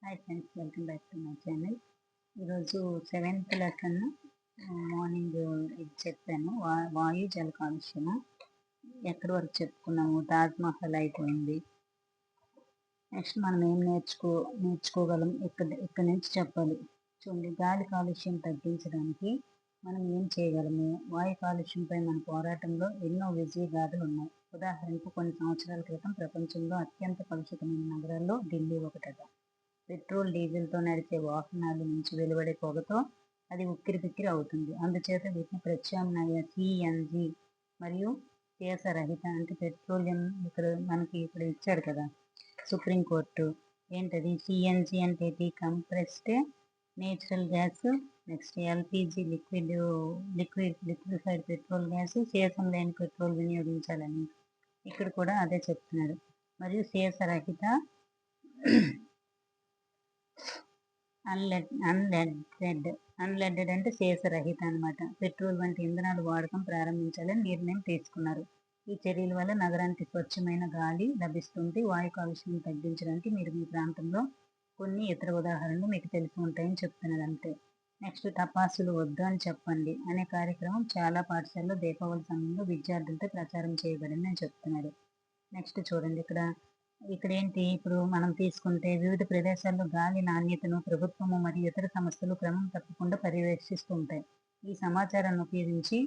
Hi friends, welcome back to my channel. ఈరోజు seventh lesson morning ఇది చెప్పాను. వాయు జల కాలుష్యము ఎక్కడి వరకు చెప్పుకున్నాము. తాజ్మహల్ అయిపోయింది. నెక్స్ట్ మనం ఏం నేర్చుకోగలం ఇక్కడ నుంచి చెప్పాలి. చూడండి, గాలి కాలుష్యం తగ్గించడానికి మనం ఏం చేయగలము. వాయు కాలుష్యంపై మన పోరాటంలో ఎన్నో విజయ గాథలు ఉన్నాయి. ఉదాహరణకు కొన్ని సంవత్సరాల క్రితం ప్రపంచంలో అత్యంత కలుషితమైన నగరాల్లో ఢిల్లీ ఒకటట. పెట్రోల్ డీజిల్తో నడిచే వాహనాల నుంచి వెలువడే పొగతో అది ఉక్కిరి బిక్కిరి అవుతుంది. అందుచేత వీటిని ప్రత్యామ్నాయ సిఎన్జి మరియు కేసరహిత అంటే పెట్రోలియం మనకి ఇక్కడ ఇచ్చాడు కదా సుప్రీంకోర్టు. ఏంటది సిఎన్జి అంటే compressed natural gas. Next LPG liquefied petrol gas. Sesame లేని పెట్రోల్ వినియోగించాలని ఇక్కడ కూడా అదే చెప్తున్నాడు. మరియు సీసరహిత అన్లెడెడ్ అంటే సీసరహిత అనమాట. పెట్రోల్ వంటి ఇంధనాలు వాడకం ప్రారంభించాలని నిర్ణయం తీసుకున్నారు. ఈ చర్యల వల్ల నగరానికి స్వచ్ఛమైన గాలి లభిస్తుంది. వాయు కాలుష్యం తగ్గించడానికి మీరు మీ ప్రాంతంలో కొన్ని ఇతర ఉదాహరణలు మీకు తెలిసి ఉంటాయని చెప్తున్నారు అంతే. నెక్స్ట్, టపాసులు వద్దు అని చెప్పండి అనే కార్యక్రమం చాలా పాఠశాలలో దీపావళి సమయంలో విద్యార్థులతో ప్రచారం చేయబడింది అని చెప్తున్నారు. నెక్స్ట్ చూడండి, ఇక్కడ ఏంటి, ఇప్పుడు మనం తీసుకుంటే వివిధ ప్రదేశాల్లో గాలి నాణ్యతను ప్రభుత్వము మరియు ఇతర సంస్థలు క్రమం తప్పకుండా పర్యవేక్షిస్తూ ఉంటాయి. ఈ సమాచారాన్ని ఉపయోగించి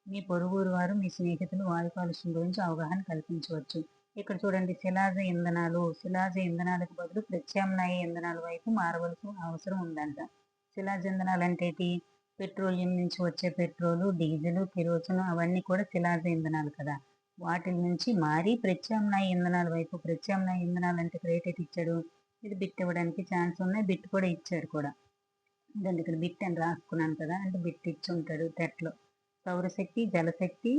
మీ పొరుగురు వారు, మీ స్నేహితులు వాయు కాలుష్యం గురించి అవగాహన కల్పించవచ్చు. ఇక్కడ చూడండి, శిలాజ ఇంధనాలకు బదులు ప్రత్యామ్నాయ ఇంధనాల వైపు మారవలసిన అవసరం ఉందంట. శిలాజ ఇంధనాలు అంటే పెట్రోలియం నుంచి వచ్చే పెట్రోలు, డీజిల్, కిరోసిన్ అవన్నీ కూడా శిలాజ ఇంధనాలు కదా. వాటి నుంచి మారి ప్రత్యామ్నాయ ఇంధనాల వైపు, ప్రత్యామ్నాయ ఇంధనాలు అంటే రేట్ ఇచ్చాడు. ఇది బిట్ ఇవ్వడానికి ఛాన్స్ ఉన్నాయి. బిట్ కూడా ఇచ్చాడు కూడా. దాన్ని ఇక్కడ బిట్ అని రాసుకున్నాను కదా, అంటే బిట్ ఇచ్చి ఉంటాడు టెట్లో. సౌరశక్తి, జలశక్తి,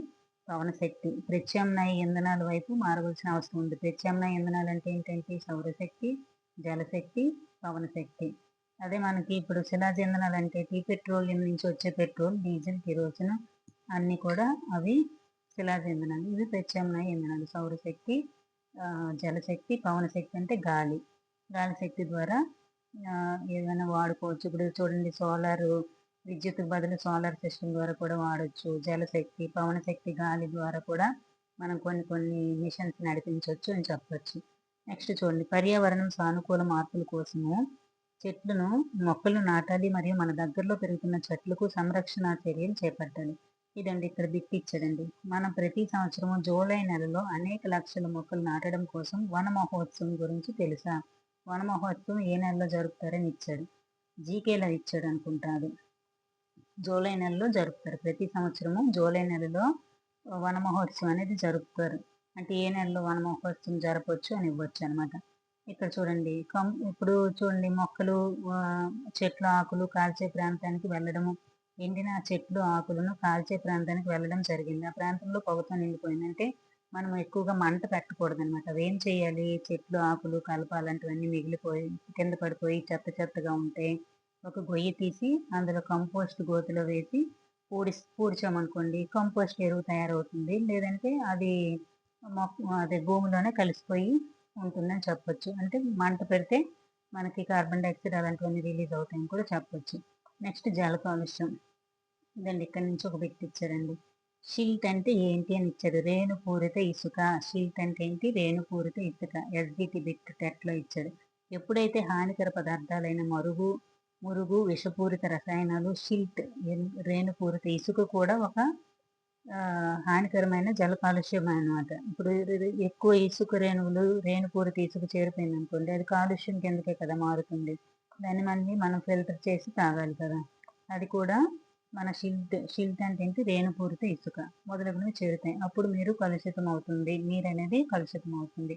పవనశక్తి ప్రత్యామ్నాయ ఇంధనాల వైపు మారవలసిన అవసరం ఉంది. ప్రత్యామ్నాయ ఇంధనాలు అంటే ఏంటంటే సౌరశక్తి, జలశక్తి, పవనశక్తి. అదే మనకి ఇప్పుడు శిలాజ ఇంధనాలు అంటే పెట్రోలియం నుంచి వచ్చే పెట్రోల్, డీజిల్, కిరోసిన్ అన్నీ కూడా అవి శిలాజ ఇంధనాలు. ఇవి ప్రత్యామ్నాయ ఇంధనాలు. సౌరశక్తి, జలశక్తి, పవనశక్తి అంటే గాలి శక్తి ద్వారా ఏదైనా వాడుకోవచ్చు. ఇప్పుడు చూడండి, సోలార్ విద్యుత్ బదులు సోలార్ సిస్టమ్ ద్వారా కూడా వాడచ్చు. జలశక్తి, పవనశక్తి గాలి ద్వారా కూడా మనం కొన్ని మిషన్స్ నడిపించవచ్చు అని చెప్పచ్చు. నెక్స్ట్ చూడండి, పర్యావరణం సానుకూల మార్పుల కోసము మొక్కలు నాటాలి మరియు మన దగ్గరలో పెరుగుతున్న చెట్లకు సంరక్షణ చర్యలు చేపట్టాలి. ఇదండి ఇక్కడ బిట్ ఇచ్చాడండి. మనం ప్రతి సంవత్సరము జూలై నెలలో అనేక లక్షల మొక్కలు నాటడం కోసం వన మహోత్సవం గురించి తెలుసా? వన మహోత్సవం ఏ నెలలో జరుపుతారని ఇచ్చాడు. జీకేలో ఇచ్చాడు అనుకుంటాడు. జూలై నెలలో జరుపుతారు. ప్రతి సంవత్సరము జూలై నెలలో వన మహోత్సవం అనేది జరుపుతారు. అంటే ఏ నెలలో వన మహోత్సవం జరపవచ్చు అని ఇవ్వచ్చు అనమాట. ఇక్కడ చూడండి, ఇప్పుడు చూడండి, మొక్కలు చెట్లు ఆకులు కాల్చే ప్రాంతానికి వెళ్ళడము, ఎండిన చెట్లు ఆకులను కాల్చే ప్రాంతానికి వెళ్ళడం జరిగింది. ఆ ప్రాంతంలో పొగతో నిండిపోయిందంటే మనం ఎక్కువగా మంట పెట్టకూడదు అనమాట. అవి ఏం చేయాలి, చెట్లు ఆకులు కలప అలాంటివన్నీ మిగిలిపోయి కింద పడిపోయి చెత్తగా ఉంటే ఒక గొయ్యి తీసి అందులో కంపోస్ట్ గోతిలో వేసి పూడ్చామనుకోండి, కంపోస్ట్ ఎరువు తయారవుతుంది. లేదంటే అది భూమిలోనే కలిసిపోయి ఉంటుందని చెప్పొచ్చు. అంటే మంట పెడితే మనకి కార్బన్ డైఆక్సైడ్ అలాంటివన్నీ రిలీజ్ అవుతాయని కూడా చెప్పొచ్చు. నెక్స్ట్, జల కాలుష్యం. ఇదండి ఇక్కడ నుంచి ఒక బిట్ ఇచ్చాడండి. షిల్ట్ అంటే ఏంటి అని ఇచ్చాడు. రేణుపూరిత ఇసుక. షిల్ట్ అంటే ఏంటి? రేణుపూరిత ఇసుక. ఎస్జిటి బిట్ టెట్లో ఇచ్చాడు. ఎప్పుడైతే హానికర పదార్థాలైన మురుగు, విషపూరిత రసాయనాలు, షిల్ట్ రేణుపూరిత ఇసుక కూడా ఒక హానికరమైన జల కాలుష్యం అన్నమాట. ఇప్పుడు ఎక్కువ ఇసుక రేణుపూరిత ఇసుక చేరిపోయింది అనుకోండి, అది కాలుష్యం కిందకే కదా మారుతుంది. దాన్ని మళ్ళీ మనం ఫిల్టర్ చేసి తాగాలి కదా. అది కూడా మన షిల్ట్ అంటే ఏంటి? రేణుపూరిత ఇసుక మొదలగునవి చేరుతాయి. అప్పుడు నీరు అనేది కలుషితం అవుతుంది.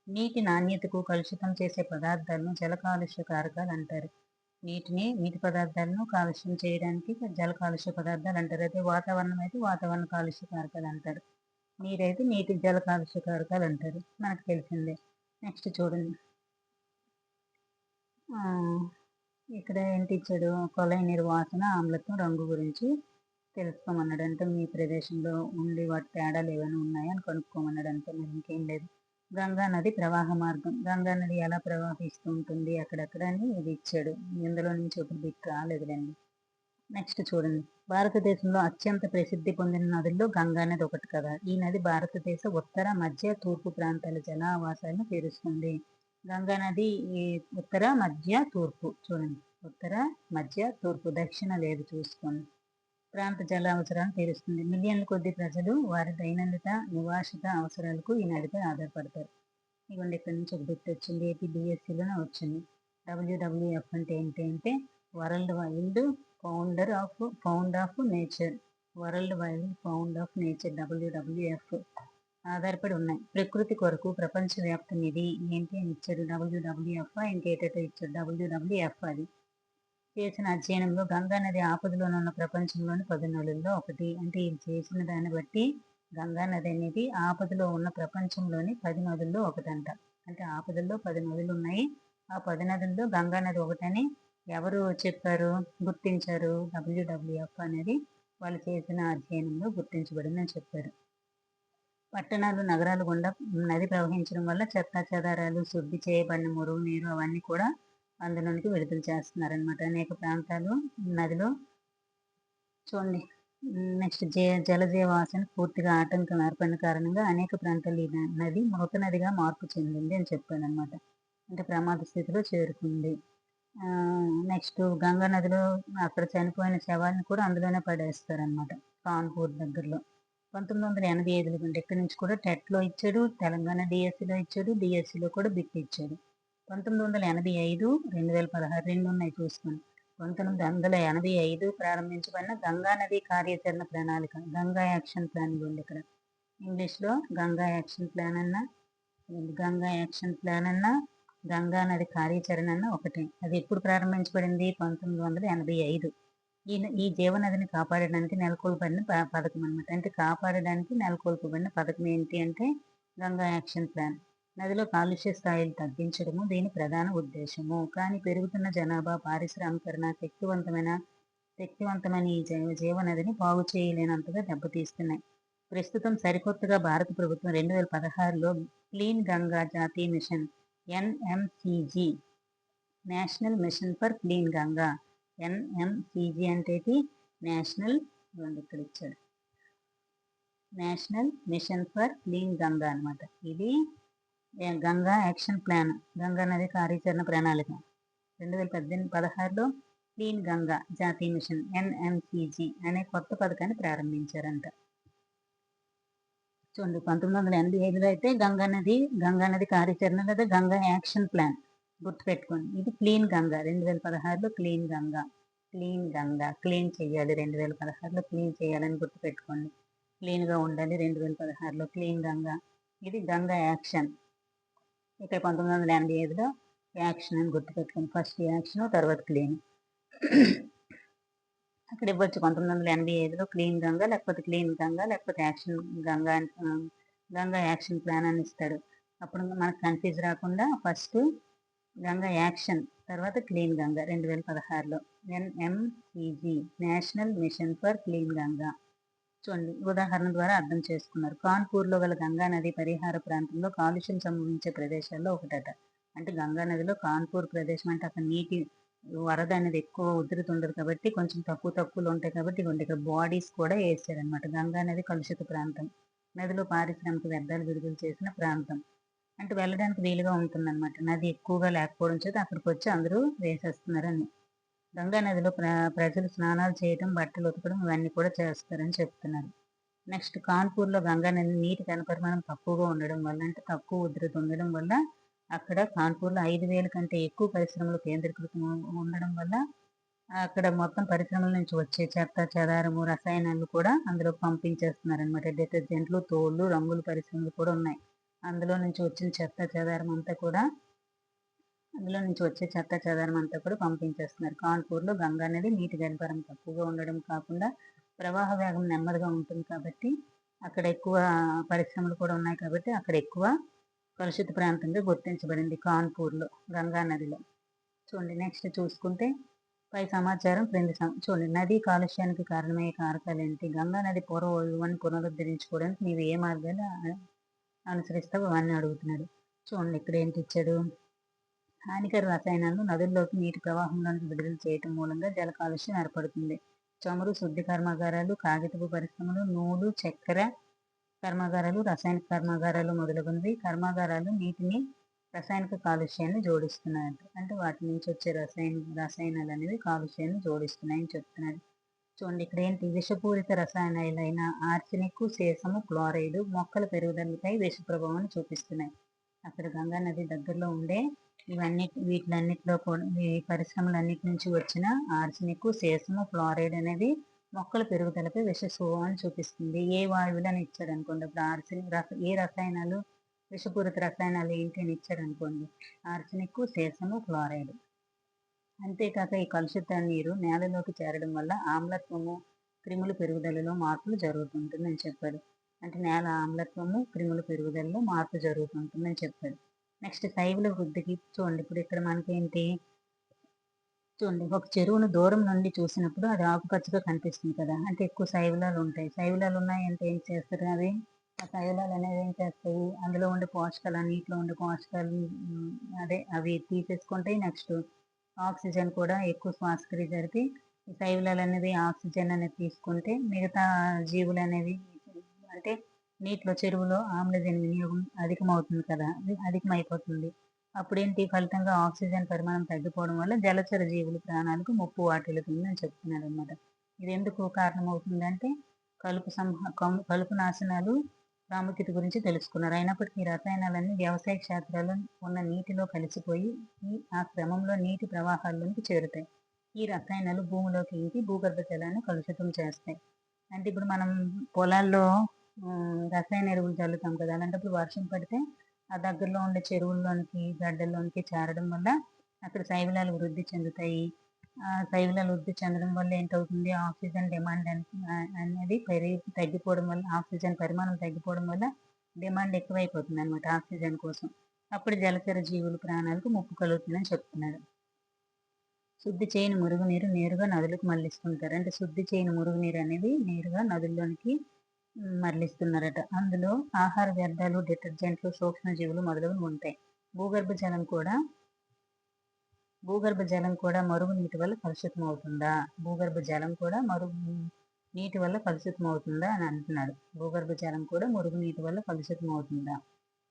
నీటి నాణ్యతకు కలుషితం చేసే పదార్థాలను జల కాలుష్య కారకాలు అంటారు. నీటి పదార్థాలను కాలుష్యం చేయడానికి జల కాలుష్య పదార్థాలు అంటారు. అదే వాతావరణం అయితే వాతావరణ కాలుష్య కారకాలు అంటారు. నీరైతే నీటి జల కాలుష్య కారకాలు అంటారు. మనకు తెలిసిందే. నెక్స్ట్ చూడండి, ఇక్కడ ఏంటి ఇచ్చాడు? కొలై నిర్వాసన ఆమ్లత్వం రంగు గురించి తెలుసుకోమన్నాడు. అంటే మీ ప్రదేశంలో ఉండి వాటి తేడాలు ఏమైనా ఉన్నాయా అని కనుక్కోమన్నాడు. అంతే, మరి ఇంకేం లేదు. గంగా నది ప్రవాహ మార్గం. గంగా నది ఎలా ప్రవహిస్తూ ఉంటుంది అక్కడక్కడ అని ఇది ఇచ్చాడు. ఇందులో నుంచి ఒక బిట్ రాలేదులెండి. నెక్స్ట్ చూడండి. భారతదేశంలో అత్యంత ప్రసిద్ధి పొందిన నదుల్లో గంగా నది ఒకటి కదా! ఈ నది భారతదేశ ఉత్తర, మధ్య, తూర్పు ప్రాంతాల జలావాసాలను తీరుస్తుంది. గంగా నది ఈ ఉత్తర, మధ్య, తూర్పు చూడండి. ఉత్తర, మధ్య, తూర్పు, దక్షిణ లేదు చూసుకోండి. ప్రాంత జల అవసరాలను తీరుస్తుంది. మిలియన్ల కొద్ది ప్రజలు వారి దైనందిన నివాసిత అవసరాలకు ఈ నదిపై ఆధారపడతారు. ఇదిగోండి ఇక్కడ నుంచి ఒక బిట్ వచ్చింది. ఏపీ డిఎస్సిలోనే వచ్చింది. WWF అంటే ఏంటి అంటే world wild pound of nature. World wild pound of nature WWF ఆధారపడి ఉన్నాయి. ప్రకృతి కొరకు ప్రపంచవ్యాప్త నిధి ఏంటి అని ఇచ్చాడు. WWF ఇంకేటో ఇచ్చాడు. WWF అది చేసిన అధ్యయనంలో గంగా నది ఆపదలోనున్న ప్రపంచంలోని 10 నదుల్లో ఒకటి. అంటే ఇది చేసిన దాన్ని బట్టి గంగా నది అనేది ఆపదలో ఉన్న ప్రపంచంలోని 10 నదుల్లో ఒకటంట. అంటే ఆపదల్లో 10 నదులు ఉన్నాయి. ఆ 10 నదుల్లో గంగా నది ఒకటని ఎవరు చెప్పారు, గుర్తించారు? WWF అనేది వాళ్ళు చేసిన అధ్యయనంలో గుర్తించబడిందని చెప్పారు. పట్టణాలు, నగరాలు గుండా నది ప్రవహించడం వల్ల చెత్తా చెదారాలు, శుద్ధి చేయబడిన మురుగునీరు అవన్నీ కూడా అందులోనికి విడుదల చేస్తున్నారనమాట. అనేక ప్రాంతాలు నదిలో చూడండి. నెక్స్ట్ జలజీవాసనకు పూర్తిగా ఆటంకం ఏర్పడిన కారణంగా అనేక ప్రాంతాల్లో ఈ నది మృత నదిగా మార్పు చెందింది అని చెప్పాడనమాట. అంటే ప్రమాద స్థితిలో చేరుకుంది. నెక్స్ట్ గంగా నదిలో అక్కడ చనిపోయిన శవాలను కూడా అందులోనే పడేస్తారనమాట. కాన్పూర్ దగ్గరలో. 1985 కంటే ఇక్కడి నుంచి కూడా టెట్లో ఇచ్చాడు, తెలంగాణ డిఎస్సిలో ఇచ్చాడు, డిఎస్సిలో కూడా బిట్ ఇచ్చాడు. 1985, 2016 రెండు ఉన్నాయి చూసుకోండి. 1985 ప్రారంభించబడిన గంగా నది కార్యాచరణ ప్రణాళిక, గంగా యాక్షన్ ప్లాన్ ఇవ్వండి ఇక్కడ. ఇంగ్లీష్లో గంగా యాక్షన్ ప్లాన్ అన్న, గంగా యాక్షన్ ప్లాన్ అన్న, గంగా నది కార్యాచరణ అన్న ఒకటే. అది ఎప్పుడు ప్రారంభించబడింది? 1985. ఈ జీవనదిని కాపాడడానికి నెలకొల్పబడిన పథకం అనమాట. అంటే కాపాడడానికి నెలకొల్పబడిన పథకం ఏంటి అంటే గంగా యాక్షన్ ప్లాన్. నదిలో కాలుష్య స్థాయిలు తగ్గించడము దీని ప్రధాన ఉద్దేశము. కానీ పెరుగుతున్న జనాభా, పారిశ్రామికరణ శక్తివంతమైన ఈ జీవనదిని బాగు చేయలేనంతగా దెబ్బతీస్తున్నాయి. ప్రస్తుతం సరికొత్తగా భారత ప్రభుత్వం 2016లో క్లీన్ గంగా జాతీయ mission NMCG national mission for clean Ganga. NMCG అంటే నేషనల్ ఇక్కడ ఇచ్చాడు. National mission for clean Ganga అనమాట. ఇది గంగా యాక్షన్ ప్లాన్, గంగా నది కార్యాచరణ ప్రణాళిక. 2016లో క్లీన్ గంగా జాతీయ మిషన్ NMCG అనే కొత్త పథకాన్ని ప్రారంభించారంట. చూడండి. 1985లో అయితే గంగా నది కార్యాచరణ లేదా గంగా యాక్షన్ ప్లాన్ గుర్తుపెట్టుకోండి. ఇది క్లీన్ గంగా. 2016లో క్లీన్ గంగా క్లీన్ చేయాలి. 2016లో క్లీన్ చేయాలని గుర్తుపెట్టుకోండి. క్లీన్గా ఉండాలి 2016లో క్లీన్ గంగా. ఇది గంగా యాక్షన్. ఇక్కడ 1985లో యాక్షన్ అని గుర్తుపెట్టుకోండి. ఫస్ట్ యాక్షన్, తర్వాత క్లీన్. అక్కడ ఇవ్వచ్చు 1985లో క్లీన్ గంగా, లేకపోతే క్లీన్ గంగా, లేకపోతే యాక్షన్ గంగా యాక్షన్ ప్లాన్ అని ఇస్తాడు. అప్పుడు మనకు కన్ఫ్యూజ్ రాకుండా ఫస్ట్ గంగా యాక్షన్, తర్వాత క్లీన్ గంగా 2016లో. NMCG national mission for clean Ganga. చూడండి. ఉదాహరణ ద్వారా అర్థం చేసుకున్నారు. కాన్పూర్లో గల గంగా నది పరిహార ప్రాంతంలో కాలుష్యం సంభవించే ప్రదేశాల్లో ఒకటట. అంటే గంగా నదిలో కాన్పూర్ ప్రదేశం అంటే అక్కడ నీటి వరద అనేది ఎక్కువ ఉధృతి ఉండదు కాబట్టి కొంచెం తక్కువలో ఉంటాయి కాబట్టి ఇక్కడ బాడీస్ కూడా వేసారనమాట. గంగా నది కలుషిత ప్రాంతం. నదిలో పారిశ్రామిక వ్యర్థాలు విడుదల చేసిన ప్రాంతం. అంటే వెళ్ళడానికి వీలుగా ఉంటుందన్నమాట. నది ఎక్కువగా లేకపోవడం చేత అక్కడికి వచ్చి అందరూ వేసేస్తున్నారని. గంగా నదిలో ప్రజలు స్నానాలు చేయడం, బట్టలు ఉతకడం ఇవన్నీ కూడా చేస్తారని చెప్తున్నారు. నెక్స్ట్ కాన్పూర్లో గంగా నది నీటి ఘనపరిమాణం తక్కువగా ఉండడం వల్ల, అంటే తక్కువ ఉధృతి ఉండడం వల్ల అక్కడ కాన్పూర్లో 5,000 కంటే ఎక్కువ పరిశ్రమలు కేంద్రీకృతం ఉండడం వల్ల అక్కడ మొత్తం పరిశ్రమల నుంచి వచ్చే చెత్త, చెదారము, రసాయనాలు కూడా అందులో పంపించేస్తున్నారనమాట. డిటర్జెంట్లు, తోళ్ళు, రంగుల పరిశ్రమలు కూడా ఉన్నాయి. అందులో నుంచి వచ్చిన చెత్త చెదారం అంతా కూడా పంపించేస్తున్నారు. కాన్పూర్లో గంగా నది నీటి గర్భరం తక్కువగా ఉండడం కాకుండా ప్రవాహ వేగం నెమ్మదిగా ఉంటుంది కాబట్టి అక్కడ ఎక్కువ పరిశ్రమలు కూడా ఉన్నాయి కాబట్టి అక్కడ ఎక్కువ కలుషిత ప్రాంతంగా గుర్తించబడింది కాన్పూర్లో గంగా నదిలో. చూడండి. నెక్స్ట్ చూసుకుంటే పై సమాచారం క్రింది చూడండి. నదీ కాలుష్యానికి కారణమయ్యే కారకాలు ఏంటి? గంగా నది పూర్వ వైభవాన్ని పునరుద్ధరించుకోవడానికి నీవు ఏ మార్గాలు అనుసరిస్తావు అవన్నీ అడుగుతున్నాడు. చూడండి ఇక్కడ ఏంటి ఇచ్చాడు. హానికర రసాయనాలను నదుల్లోకి నీటి ప్రవాహంలోనికి విడుదల చేయటం మూలంగా జల కాలుష్యం ఏర్పడుతుంది. చమురు శుద్ధి కర్మాగారాలు, కాగితపు పరిశ్రమలు, నూలు, చక్కెర కర్మాగారాలు, రసాయనిక కర్మాగారాలు మొదలగునవి కర్మాగారాలు నీటిని రసాయనిక కాలుష్యాన్ని జోడిస్తున్నాయంట. అంటే వాటి నుంచి వచ్చే రసాయనాలు అనేవి కాలుష్యాన్ని జోడిస్తున్నాయని చెప్తున్నాడు. చూడండి ఇక్కడ ఏంటి, విషపూరిత రసాయనాలైన ఆర్సెనిక్, సీసము, క్లోరైడ్ మొక్కల పెరుగుదలపై విష ప్రభావాన్ని చూపిస్తున్నాయి. అక్కడ గంగా నది దగ్గరలో ఉండే వీటిలన్నిటిలో కూడా ఈ పరిశ్రమలన్నిటి నుంచి వచ్చిన ఆర్సెనిక్, సీసము, ఫ్లోరైడ్ అనేది మొక్కల పెరుగుదలపై విష స్వభావాన్ని చూపిస్తుంది. ఏ వాయువులని ఇచ్చాడు అనుకోండి, అప్పుడు ఏ రసాయనాలు, విషపూరిత రసాయనాలు ఏంటి అని ఇచ్చాడు అనుకోండి, ఆర్సెనిక్, సీసము, ఫ్లోరైడ్. అంతేకాక ఈ కలుషిత నీరు నేలలోకి చేరడం వల్ల ఆమ్లత్వము, క్రిముల పెరుగుదలలో మార్పులు జరుగుతుంటుందని చెప్పాడు. అంటే నేల ఆమ్లత్వము, క్రిముల పెరుగుదలలో మార్పు జరుగుతుంటుందని చెప్పాడు. నెక్స్ట్ శైవుల వృద్ధికి చూడండి. ఇప్పుడు ఇక్కడ మనకేంటి చూడండి, ఒక చెరువును దూరం నుండి చూసినప్పుడు అది ఆకుపచ్చగా కనిపిస్తుంది కదా, అంటే ఎక్కువ శైవలాలు ఉంటాయి. శైవలాలు ఉన్నాయంటే ఏం చేస్తారు, అవి ఆ శైవలాలు అనేవి ఏం చేస్తాయి, అందులో ఉండే పోషకాలు, నీటిలో ఉండే పోషకాలు అవి తీసేసుకుంటాయి. నెక్స్ట్ ఆక్సిజన్ కూడా ఎక్కువ శ్వాసక్రియ జరిపి ఈ శైవలాలు అనేది ఆక్సిజన్ అనేది తీసుకుంటే మిగతా జీవులు అనేవి అంటే నీటిలో చెరువులో ఆమ్లజన్ వినియోగం అధికమవుతుంది కదా, అధికమైపోతుంది. అప్పుడేంటి ఫలితంగా ఆక్సిజన్ పరిమాణం తగ్గిపోవడం వల్ల జలచర జీవుల ప్రాణాలకు ముప్పు వాటిల్లుతుందని చెప్తున్నారు అనమాట. ఇది ఎందుకు కారణమవుతుందంటే కలుపు నాశనాలు ప్రాముఖ్యత గురించి తెలుసుకున్నారు. అయినప్పటికీ ఈ రసాయనాలన్నీ వ్యవసాయ క్షేత్రాల్లో ఉన్న నీటిలో కలిసిపోయి ఆ క్రమంలో నీటి ప్రవాహాల్లోకి చేరుతాయి. ఈ రసాయనాలు భూమిలోకి ఇంకి భూగర్భ జలాన్ని కలుషితం చేస్తాయి. అంటే ఇప్పుడు మనం పొలాల్లో రసాయన ఎరువులు చల్లుతాం కదా, అలాంటప్పుడు వర్షం పడితే ఆ దగ్గరలో ఉండే చెరువుల్లోనికి, గడ్డల్లోనికి చేరడం వల్ల అక్కడ శైవలాలు వృద్ధి చెందుతాయి. ఆ శైవలాలు వృద్ధి చెందడం వల్ల ఏంటవుతుంది, ఆక్సిజన్ డిమాండ్ అనేది తగ్గిపోవడం వల్ల, ఆక్సిజన్ పరిమాణం తగ్గిపోవడం వల్ల డిమాండ్ ఎక్కువైపోతుంది అనమాట ఆక్సిజన్ కోసం. అప్పుడు జలచర జీవుల ప్రాణాలకు ముప్పు కలుగుతుందని చెప్తున్నారు. శుద్ధి చేయని మురుగునీరు నేరుగా నదులకు మళ్లిస్తుంటారు. అంటే శుద్ధి చేయని మురుగునీరు అనేది నేరుగా నదుల్లోనికి మరలిస్తున్నారట. అందులో ఆహార వ్యర్థాలు, డిటర్జెంట్లు, సూక్ష్మజీవులు మొదలగునవి ఉంటాయి. భూగర్భ జలం కూడా మరుగు నీటి వల్ల కలుషితం అవుతుందా, భూగర్భ జలం కూడా మరుగు నీటి వల్ల కలుషితం అవుతుందా అని అంటున్నాడు. భూగర్భ జలం కూడా మురుగు నీటి వల్ల కలుషితం అవుతుందా,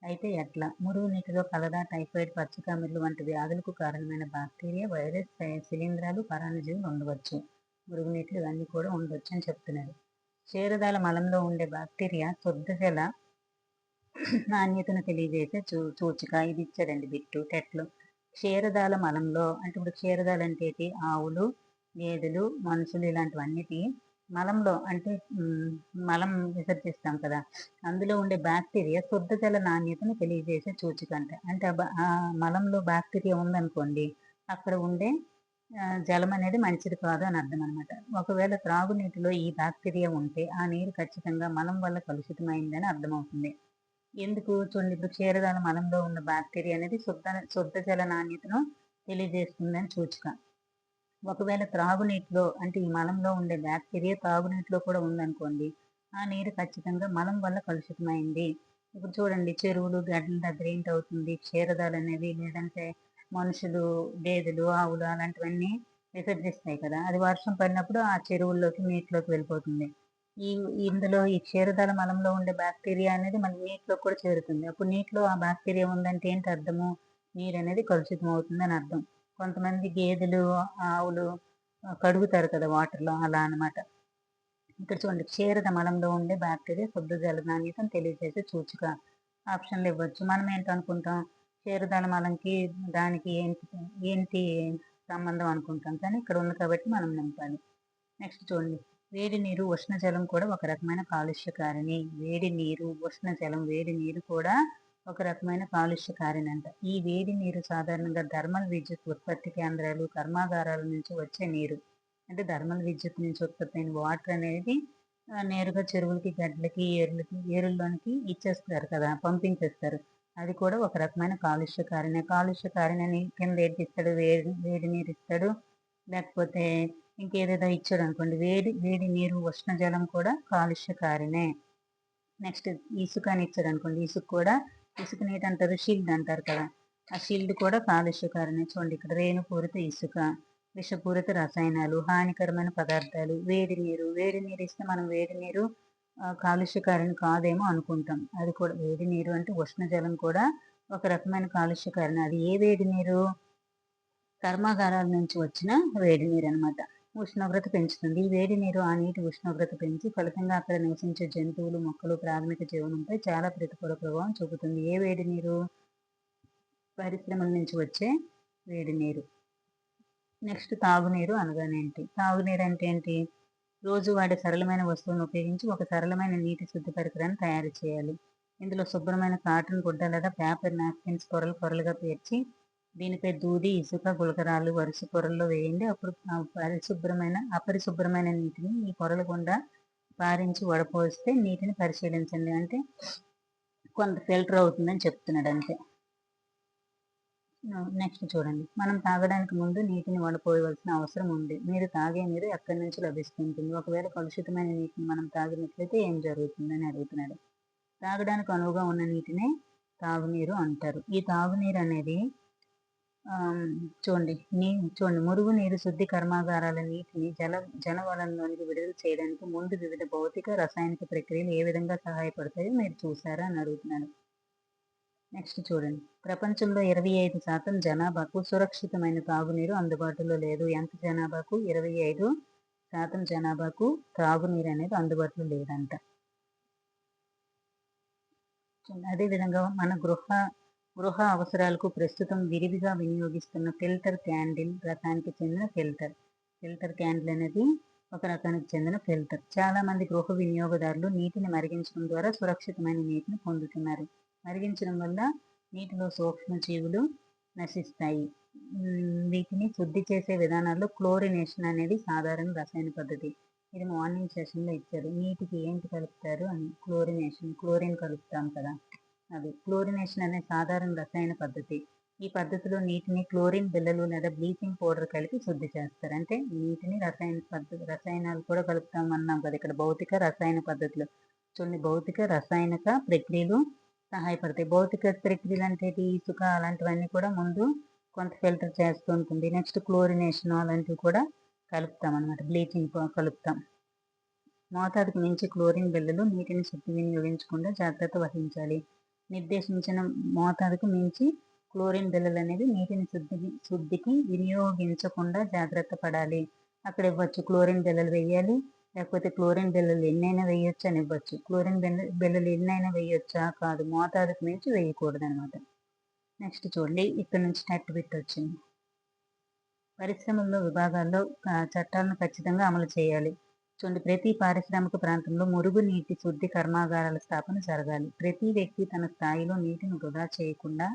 అయితే ఎట్లా? మురుగు నీటిలో కలరా, టైఫాయిడ్, పచ్చకామెర్లు వంటి వ్యాధులకు కారణమైన బ్యాక్టీరియా, వైరస్, శిలీంధ్రాలు, పరాన్నజీవులు ఉండవచ్చు. మురుగునీటిలో ఇవన్నీ కూడా ఉండవచ్చు అని చెప్తున్నారు. క్షీరదాల మలంలో ఉండే బ్యాక్టీరియా శుద్ధజల నాణ్యతను తెలియజేసే సూచిక. ఇది ఇచ్చాడండి బిట్టు టెట్లో. క్షీరదాల మలంలో అంటే ఇప్పుడు క్షీరదాలు అంటే ఏంటి, ఆవులు, గేదెలు, మనుషులు ఇలాంటివన్నిటి మలంలో అంటే మలం విసర్జిస్తాం కదా, అందులో ఉండే బ్యాక్టీరియా శుద్ధజల నాణ్యతను తెలియజేసే సూచిక అంట. అంటే ఆ మలంలో బ్యాక్టీరియా ఉందనుకోండి, అక్కడ ఉండే జలం అనేది మంచిది కాదు అని అర్థం అనమాట. ఒకవేళ త్రాగునీటిలో ఈ బ్యాక్టీరియా ఉంటే ఆ నీరు ఖచ్చితంగా మలం వల్ల కలుషితమైందని అర్థమవుతుంది. ఎందుకు చూడండి, ఇప్పుడు క్షీరదాల మలంలో ఉన్న బ్యాక్టీరియా అనేది శుద్ధ జల నాణ్యతను తెలియజేస్తుందని సూచిక. ఒకవేళ త్రాగునీటిలో అంటే ఈ మలంలో ఉండే బ్యాక్టీరియా తాగునీటిలో కూడా ఉందనుకోండి, ఆ నీరు ఖచ్చితంగా మలం వల్ల కలుషితమైంది. ఇప్పుడు చూడండి, చెరువులు, గడ్డల దగ్గర ఏంటవుతుంది, క్షీరదాలు అనేవి లేదంటే మనుషులు, గేదెలు, ఆవులు అలాంటివన్నీ విసర్జిస్తాయి కదా, అది వర్షం పడినప్పుడు ఆ చెరువుల్లోకి, నీటిలోకి వెళ్ళిపోతుంది. ఇందులో ఈ క్షీరదాల మలంలో ఉండే బ్యాక్టీరియా అనేది మన నీటిలో కూడా చేరుతుంది. అప్పుడు నీటిలో ఆ బ్యాక్టీరియా ఉందంటే ఏంటి అర్థము, నీరు అనేది కలుషితం అవుతుంది అని అర్థం. కొంతమంది గేదెలు, ఆవులు కడుగుతారు కదా వాటర్లో, అలా అనమాట. ఇక్కడ చూడండి, క్షీరద మలంలో ఉండే బ్యాక్టీరియా శుద్ధ జల నాణ్యతను తెలియజేసే సూచిక. ఆప్షన్లు ఇవ్వచ్చు. మనం ఏంటనుకుంటాం, క్షీరదాల మలంకి దానికి ఏంటి సంబంధం అనుకుంటాం, కానీ ఇక్కడ ఉంది కాబట్టి మనం నింపాలి. నెక్స్ట్ చూడండి, వేడి నీరు, ఉష్ణజలం కూడా ఒక రకమైన కాలుష్యకారిణి. వేడి నీరు, ఉష్ణజలం, వేడి నీరు కూడా ఒక రకమైన కాలుష్యకారిణి అంట. ఈ వేడి నీరు సాధారణంగా థర్మల్ విద్యుత్ ఉత్పత్తి కేంద్రాలు, కర్మాగారాల నుంచి వచ్చే నీరు. అంటే థర్మల్ విద్యుత్ నుంచి ఉత్పత్తి అయిన వాటర్ అనేది నేరుగా చెరువులకి, గడ్డలకి, ఏరుల్లోనికి ఇచ్చేస్తారు కదా, పంపించేస్తారు. అది కూడా ఒక రకమైన కాలుష్యకారిణి కింద ఏంటి ఇస్తాడు, వేడి నీరు ఇస్తాడు, లేకపోతే ఇంకేదేదో ఇచ్చాడు అనుకోండి. వేడి నీరు, ఉష్ణజలం కూడా కాలుష్యకారిణే. నెక్స్ట్ ఇసుక అని ఇచ్చారు అనుకోండి, ఇసుక కూడా ఇసుక నీటి అంటారు, షీల్డ్ అంటారు కదా, ఆ షీల్డ్ కూడా కాలుష్యకారణే. చూడండి ఇక్కడ రేణుపూరిత ఇసుక, విషపూరిత రసాయనాలు, హానికరమైన పదార్థాలు, వేడి నీరు ఇస్తే మనం వేడి నీరు కాలుష్యకారిణి కాదేమో అనుకుంటాం. అది కూడా వేడి నీరు అంటే ఉష్ణజలం కూడా ఒక రకమైన కాలుష్యకారిణి. అది ఏ వేడి నీరు? కర్మాగారాల నుంచి వచ్చిన వేడి నీరు అనమాట. ఉష్ణోగ్రత పెంచుతుంది. ఈ వేడి నీరు ఆ నీటి ఉష్ణోగ్రత పెంచి ఫలితంగా అక్కడ నివసించే జంతువులు, మొక్కలు, ప్రాథమిక జీవనంపై చాలా ప్రతికూల ప్రభావం చూపుతుంది. ఏ వేడి నీరు? పరిశ్రమల నుంచి వచ్చే వేడి నీరు. నెక్స్ట్ తాగునీరు అనగానేంటి? తాగునీరు అంటే ఏంటి? రోజు వాడే సరళమైన వస్తువులను ఉపయోగించి ఒక సరళమైన నీటి శుద్ధి పరికరాన్ని తయారు చేయాలి. ఇందులో శుభ్రమైన కాటన్ గుడ్డ లేదా పేపర్ నాప్కిన్స్ పొరలుగా పేర్చి దీనిపై దూది, ఇసుక, గులకరాళ్ళు వరుస పొరల్లో వేయండి. అప్పుడు అపరిశుభ్రమైన నీటిని ఈ పొరల గుండా పారించి వడపోస్తే నీటిని పరిశీలించండి. అంటే కొంత ఫిల్టర్ అవుతుందని చెప్తున్నాడు అంతే. నెక్స్ట్ చూడండి, మనం తాగడానికి ముందు నీటిని వడపోయవలసిన అవసరం ఉంది. మీరు తాగే నీరు ఎక్కడి నుంచి లభిస్తుంటుంది? ఒకవేళ కలుషితమైన నీటిని మనం తాగినట్లయితే ఏం జరుగుతుందని అడుగుతున్నాడు. తాగడానికి అనువుగా ఉన్న నీటినే తాగునీరు అంటారు. ఈ తాగునీరు అనేది చూడండి మురుగునీరు శుద్ధి కర్మాగారాల నీటిని జలవనరులోనికి విడుదల చేయడానికి ముందు వివిధ భౌతిక, రసాయనిక ప్రక్రియలు ఏ విధంగా సహాయపడతాయో మీరు చూసారా అని అడుగుతున్నాడు. నెక్స్ట్ చూడండి, ప్రపంచంలో 25% జనాభాకు సురక్షితమైన తాగునీరు అందుబాటులో లేదు. ఎంత జనాభాకు? 25% జనాభాకు తాగునీరు అనేది అందుబాటులో లేదంట. అదేవిధంగా మన గృహ అవసరాలకు ప్రస్తుతం విరివిగా వినియోగిస్తున్న ఫిల్టర్ క్యాండిల్ రకానికి చెందిన ఫిల్టర్ క్యాండిల్ అనేది ఒక రకానికి చెందిన ఫిల్టర్. చాలా మంది గృహ వినియోగదారులు నీటిని మరిగించడం ద్వారా సురక్షితమైన నీటిని పొందుతున్నారు. మరిగించడం వల్ల నీటిలో సూక్ష్మజీవులు నశిస్తాయి. వీటిని శుద్ధి చేసే విధానాల్లో క్లోరినేషన్ అనేది సాధారణ రసాయన పద్ధతి. ఇది మార్నింగ్ సెషన్లో ఇచ్చారు. నీటికి ఏంటి కలుపుతారు అని? క్లోరిన్ కలుపుతాం కదా, అది క్లోరినేషన్ అనే సాధారణ రసాయన పద్ధతి. ఈ పద్ధతిలో నీటిని క్లోరిన్ బిళ్ళలు లేదా బ్లీచింగ్ పౌడర్ కలిపి శుద్ధి చేస్తారు. అంటే నీటిని రసాయనాలు కూడా కలుపుతాం అన్నాం కదా ఇక్కడ. భౌతిక రసాయన పద్ధతులు చూడండి, భౌతిక రసాయనిక ప్రక్రియలు సహాయపడతాయి. భౌతిక ప్రక్రియలు అంటే ఇసుక అలాంటివన్నీ కూడా ముందు కొంత ఫిల్టర్ చేస్తూ ఉంటుంది. నెక్స్ట్ క్లోరినేషన్ అలాంటివి కూడా కలుపుతాం అనమాట, బ్లీచింగ్ కలుపుతాం. మోతాదుకు మించి క్లోరిన్ బిళ్ళలు నీటిని శుద్ధి వినియోగించకుండా జాగ్రత్త వహించాలి. నిర్దేశించిన మోతాదుకు మించి క్లోరిన్ బిళ్ళలు అనేది నీటిని శుద్ధికి వినియోగించకుండా జాగ్రత్త పడాలి. అక్కడ ఇవ్వచ్చు క్లోరిన్ బిళ్ళలు వేయాలి, లేకపోతే క్లోరిన్ బిళ్ళలు ఎన్నైనా వేయొచ్చు అని ఇవ్వచ్చు. క్లోరిన్ బిళ్ళలు ఎన్నైనా వేయొచ్చా? కాదు, మోతాదుకు మించి వేయకూడదు అనమాట. నెక్స్ట్ చూడండి, ఇక్కడ నుంచి టెట్ బిట్ వచ్చింది. పరిశ్రమల్లో విభాగాల్లో చట్టాలను ఖచ్చితంగా అమలు చేయాలి. చూడండి, ప్రతి పారిశ్రామిక ప్రాంతంలో మురుగునీటి శుద్ధి కర్మాగారాల స్థాపన జరగాలి. ప్రతి వ్యక్తి తన స్థాయిలో నీటిని వృధా చేయకుండా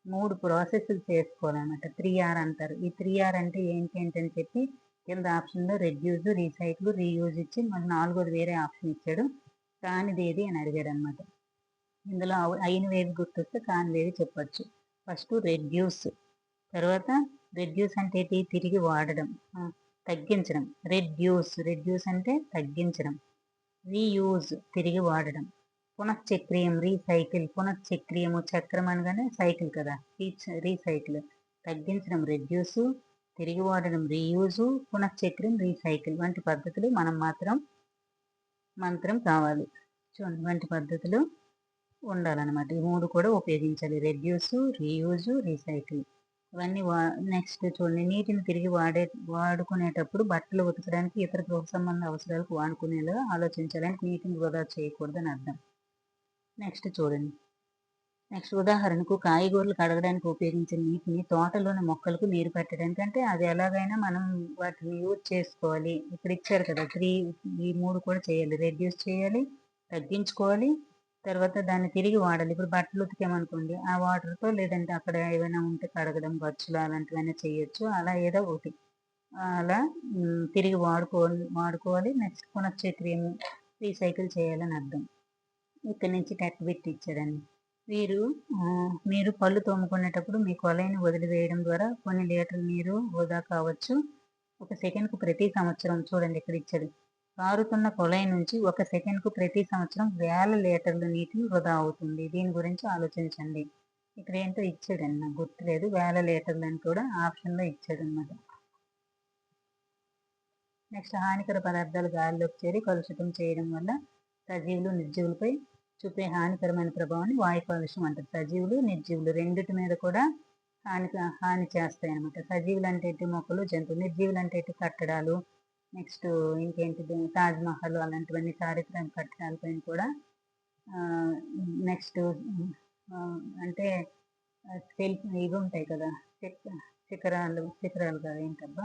3 ప్రాసెస్లు చేసుకోవాలన్నమాట. 3R అంటారు. ఈ 3R అంటే ఏంటని చెప్పి కింద ఆప్షన్లో రెడ్యూస్, రీసైకిల్, రీయూజ్ ఇచ్చి మళ్ళీ 4వది వేరే ఆప్షన్ ఇచ్చాడు. కానిది ఏది అని అడిగాడు అనమాట. ఇందులో అయినవేవి గుర్తొస్తే కానివేవి చెప్పచ్చు. ఫస్ట్ రెడ్యూస్, తర్వాత రెడ్యూస్ అంటే ఏంటి? తిరిగి వాడడం, తగ్గించడం. రెడ్యూస్ అంటే తగ్గించడం. రీయూజ్ తిరిగి వాడడం. పునశ్చక్రీయం రీసైకిల్. పునశ్చక్రీయము చక్రం అనగానే సైకిల్ కదా, రీసైకిల్. తగ్గించడం రెడ్యూస్, తిరిగి వాడడం రీయూజు, పునశ్చక్రం రీసైకిల్ వంటి పద్ధతులు మంత్రం కావాలి. చూడండి, వంటి పద్ధతులు ఉండాలన్నమాట. ఈ 3 కూడా ఉపయోగించాలి, రెడ్యూస్, రీయూజు, రీసైకిల్. ఇవన్నీ నెక్స్ట్ చూడండి, నీటిని తిరిగి వాడుకునేటప్పుడు బట్టలు ఉతకడానికి ఇతర గృహ సంబంధ అవసరాలకు వాడుకునేలా ఆలోచించాలి. అంటే నీటిని వృధా చేయకూడదని అర్థం. నెక్స్ట్ చూడండి, నెక్స్ట్ ఉదాహరణకు కాయగూరలు కడగడానికి ఉపయోగించిన నీటిని తోటలోని మొక్కలకు నీరు పెట్టడానికి, అంటే అది ఎలాగైనా మనం వాటిని యూజ్ చేసుకోవాలి. ఇక్కడ ఇచ్చారు కదా, ఈ 3 కూడా చేయాలి. రెడ్యూస్ చేయాలి, తగ్గించుకోవాలి, తర్వాత దాన్ని తిరిగి వాడాలి. ఇప్పుడు బట్టలు ఉతికామనుకోండి, ఆ వాటర్తో లేదంటే అక్కడ ఏమైనా ఉంటే కడగడం, గచ్చులు అలాంటివైనా చేయొచ్చు. అలా ఏదో ఒకటి అలా తిరిగి వాడుకోవాలి. నెక్స్ట్ పునశ్చక్రీయం, రీసైకిల్ చేయాలని అర్థం. ఇక్కడి నుంచి టెట్ బిట్ ఇచ్చాడండి. మీరు పళ్ళు తోముకునేటప్పుడు మీ కొలైని వదిలివేయడం ద్వారా కొన్ని లీటర్ల నీరు వృధా కావచ్చు. 1 సెకండ్కు ప్రతి సంవత్సరం చూడండి ఇక్కడ ఇచ్చాడు, కారుతున్న కొళాయి నుంచి 1 సెకన్కు ప్రతి సంవత్సరం వేల లీటర్ల నీటి వృధా అవుతుంది. దీని గురించి ఆలోచించండి. ఇక్కడ ఏంటో ఇచ్చాడండి, నాకు గుర్తులేదు. వేల లీటర్లు అని కూడా ఆప్షన్లో ఇచ్చాడనమాట. నెక్స్ట్ హానికర పదార్థాలు గాలిలోకి చేరి కలుషితం చేయడం వల్ల సజీవులు నిర్జీవులపై చూపే హానికరమైన ప్రభావాన్ని వాయు కాలుష్యం అంటారు. సజీవులు నిర్జీవులు రెండిటి మీద కూడా హాని చేస్తాయి అనమాట. సజీవులు అంటే మొక్కలు, జంతువులు. నిర్జీవులు అంటే కట్టడాలు, నెక్స్ట్ ఇంకేంటిది తాజ్‌మహల్ అలాంటివన్నీ చారిత్రక కట్టడాలపైన కూడా నెక్స్ట్ అంటే ఇవి ఉంటాయి కదా, శిఖరాలు కదా, ఏంటబ్బా,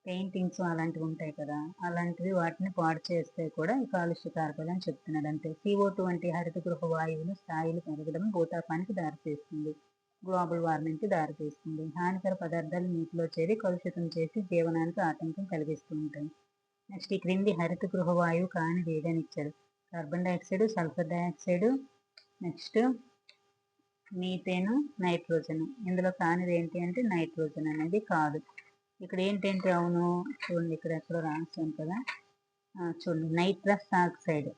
పెయింటింగ్స్ అలాంటివి ఉంటాయి కదా, అలాంటివి వాటిని పాడు చేస్తే కూడా ఈ కాలుష్య కారకాలు అని చెప్తున్నాడు. అంతే. CO2 వంటి హరిత గృహ వాయువులు స్థాయిలు పెరగడం భూతాపానికి దారితీస్తుంది, గ్లోబల్ వార్మింగ్కి దారితీస్తుంది. హానికర పదార్థాలు నీటిలో చేరి కలుషితం చేసి జీవనానికి ఆటంకం కలిగిస్తూ ఉంటాయి. నెక్స్ట్ ఈ క్రింది హరిత గృహ వాయువు కానిది ఏదని ఇచ్చారు. Carbon dioxide, sulphur dioxide, next మీథేను, nitrogen. ఇందులో కానిది ఏంటి అంటే నైట్రోజన్ అనేది కాదు. ఇక్కడ ఏంటంటే అవును, చూడండి ఇక్కడ ఎక్కడో రాసాను కదా, చూడండి నైట్రస్ ఆక్సైడ్.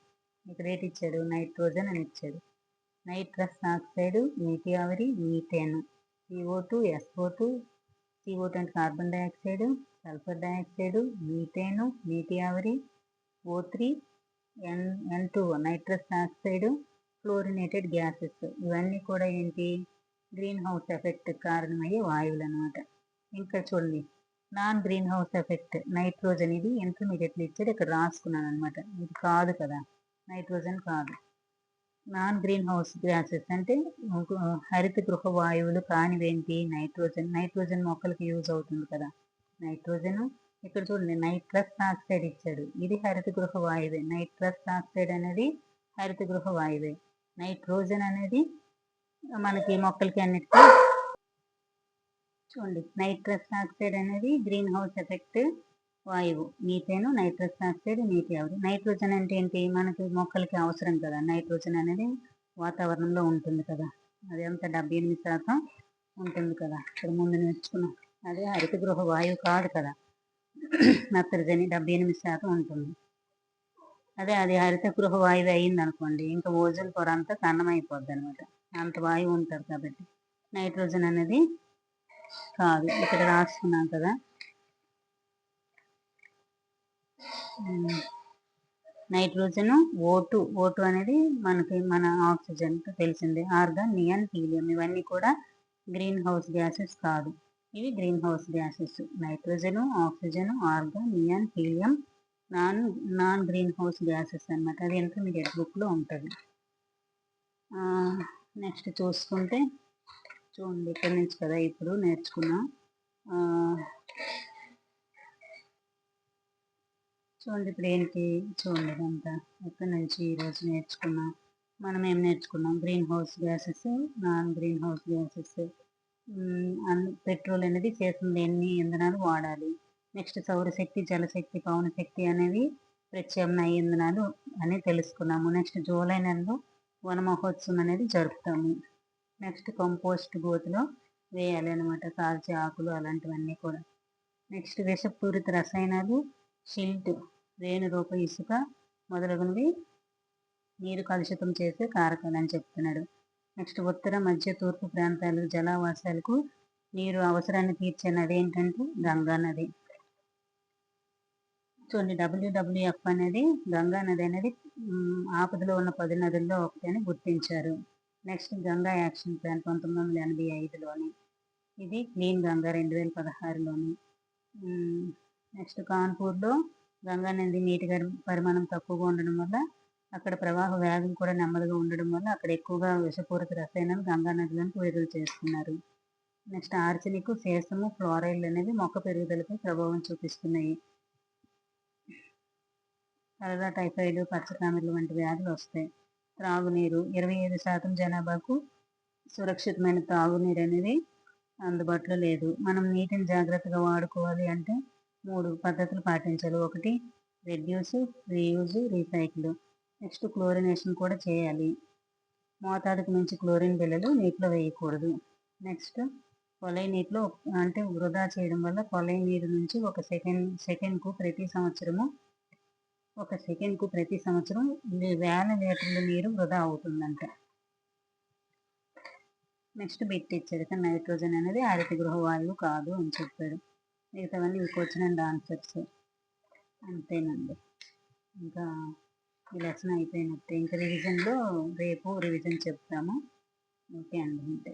ఇక్కడ ఏంటి ఇచ్చాడు, నైట్రోజన్ అని ఇచ్చాడు. నైట్రస్ ఆక్సైడ్, నీటి ఆవిరి, మీథేన్, CO2, SO2, CO2 అంటే కార్బన్ డైఆక్సైడ్, సల్ఫర్ డైఆక్సైడ్, మీథేను నీటి ఆవిరి, O3, N2 nitrous oxide, fluorinated gases. ఇవన్నీ కూడా ఏంటి, గ్రీన్ హౌస్ ఎఫెక్ట్ కారణమయ్యే వాయువులు అనమాట. ఇంకా చూడండి non green house effect nitrogen, ఇది ఇంటర్మీడియట్లు ఇచ్చాడు, ఇక్కడ రాసుకున్నాను అనమాట. ఇది కాదు కదా, నైట్రోజన్ కాదు. నాన్ గ్రీన్ హౌస్ గ్యాసెస్ అంటే హరిత గృహ వాయువులు కానివేంటి, నైట్రోజన్. నైట్రోజన్ మొక్కలకి యూజ్ అవుతుంది కదా, నైట్రోజన్. ఇక్కడ చూడండి నైట్రస్ ఆక్సైడ్ ఇచ్చాడు, ఇది హరిత గృహ వాయువే. నైట్రస్ ఆక్సైడ్ అనేది హరిత గృహ వాయువే. నైట్రోజన్ అనేది మనకి మొక్కలకి అన్నిటికీ. చూడండి నైట్రస్ ఆక్సైడ్ అనేది గ్రీన్ హౌస్ ఎఫెక్ట్ వాయువు. మీథేను, నైట్రస్ ఆక్సైడ్, నీటి ఆవిరి. నైట్రోజన్ అంటే ఏంటి, మనకి మొక్కలకి అవసరం కదా. నైట్రోజన్ అనేది వాతావరణంలో ఉంటుంది కదా, అది అంతా 78% ఉంటుంది కదా, ఇక్కడ ముందు నేర్చుకున్నాం. అదే హరిత గృహ వాయువు కాదు కదా, నత్రజని 78% ఉంటుంది. అదే అది హరిత గృహ వాయువు అయింది అనుకోండి, ఇంకా ఓజోన్ పొర అంతా సన్నమైపోద్ది అనమాట, అంత వాయువు ఉంటుంది కాబట్టి. నైట్రోజన్ అనేది కాదు, ఇక్కడ రాసుకున్నాం కదా. నైట్రోజన్ O2 అనేది మనకి మన ఆక్సిజన్ తెలిసిందే. ఆర్గాన్, నియాన్, హీలియం ఇవన్నీ కూడా గ్రీన్ హౌస్ గ్యాసెస్ కాదు, ఇవి green house gases. Nitrogen, oxygen, organ, neon, helium non green house gases అనమాట. అది ఇంటర్మీడియట్ బుక్లో ఉంటుంది. నెక్స్ట్ చూసుకుంటే చూడండి ఇక్కడ నుంచి కదా ఇప్పుడు నేర్చుకున్నాం. చూడండి ఇప్పుడు ఏంటి, చూడండి ఇదంతా ఎక్కడి నుంచి ఈరోజు నేర్చుకున్నాం. మనం ఏం నేర్చుకున్నాం, green house gases, non green house gases. Petrol అనేది చేసిన ఎన్ని ఇంధనాలు వాడాలి. నెక్స్ట్ సౌరశక్తి, జలశక్తి, పవనశక్తి అనేవి ప్రత్యామ్నాయ ఇంధనాలు అని తెలుసుకున్నాము. నెక్స్ట్ జూలై నెలలో వన మహోత్సవం అనేది జరుపుతాము. నెక్స్ట్ కంపోస్ట్ గోతిలో వేయాలి అనమాట, కాల్చే ఆకులు అలాంటివన్నీ కూడా. నెక్స్ట్ విషపూరిత రసాయనాలు, షిల్ట్, రేణురూప ఇసుక మొదలగునవి నీరు కలుషితం చేసే కారకాలు అని చెప్తున్నాడు. నెక్స్ట్ ఉత్తర మధ్య తూర్పు ప్రాంతాలు జలావాసాలకు నీరు అవసరాన్ని తీర్చే నది ఏంటంటే గంగా నది. చూడండి WWF అనేది గంగా నది అనేది ఆపదలో ఉన్న 10 నదుల్లో ఒకటి అని గుర్తించారు. నెక్స్ట్ గంగా యాక్షన్ ప్లాన్ 1985లోని, ఇది క్లీన్ గంగా 2016లోని. నెక్స్ట్ కాన్పూర్లో గంగా నది నీటి పరిమాణం తక్కువగా ఉండడం వల్ల అక్కడ ప్రవాహ వేగం కూడా నెమ్మదిగా ఉండడం వల్ల అక్కడ ఎక్కువగా విషపూరిత రసాయనాలు గంగా నదిలోకి విడుదల చేస్తున్నారు. నెక్స్ట్ ఆర్సెనిక్, సీసము, ఫ్లోరైడ్ అనేవి మొక్క పెరుగుదలపై ప్రభావం చూపిస్తున్నాయి. కలరా, టైఫాయిడ్, పచ్చకామెర్లు వంటి వ్యాధులు వస్తాయి. త్రాగునీరు 25% జనాభాకు సురక్షితమైన తాగునీరు అనేది అందుబాటులో లేదు. మనం నీటిని జాగ్రత్తగా వాడుకోవాలి అంటే 3 పద్ధతులు పాటించాలి. 1 reduce, reuse, recycle. Next chlorination కూడా చేయాలి. మోతాదుకు మించి క్లోరిన్ బిళ్ళలు నీటిలో వేయకూడదు. నెక్స్ట్ కొలై నీటిలో అంటే వృధా చేయడం వల్ల కొలై నీరు నుంచి ఒక సెకండ్కు ప్రతి సంవత్సరం వేల లీటర్ల నీరు వృధా అవుతుందంట. నెక్స్ట్ బిట్ ఇచ్చాడు కానీ నైట్రోజన్ అనేది హరిత గృహ వాయువు కాదు అని చెప్పాడు. మిగతావన్నీ క్వశ్చన్ అండ్ ఆన్సర్స్ అంతేనండి. ఇంకా ఈ లెసన్ అయిపోయినట్టే. ఇంకా రివిజన్లో రేపు రివిజన్ చెప్తాము. ఓకే అండి, అంతే.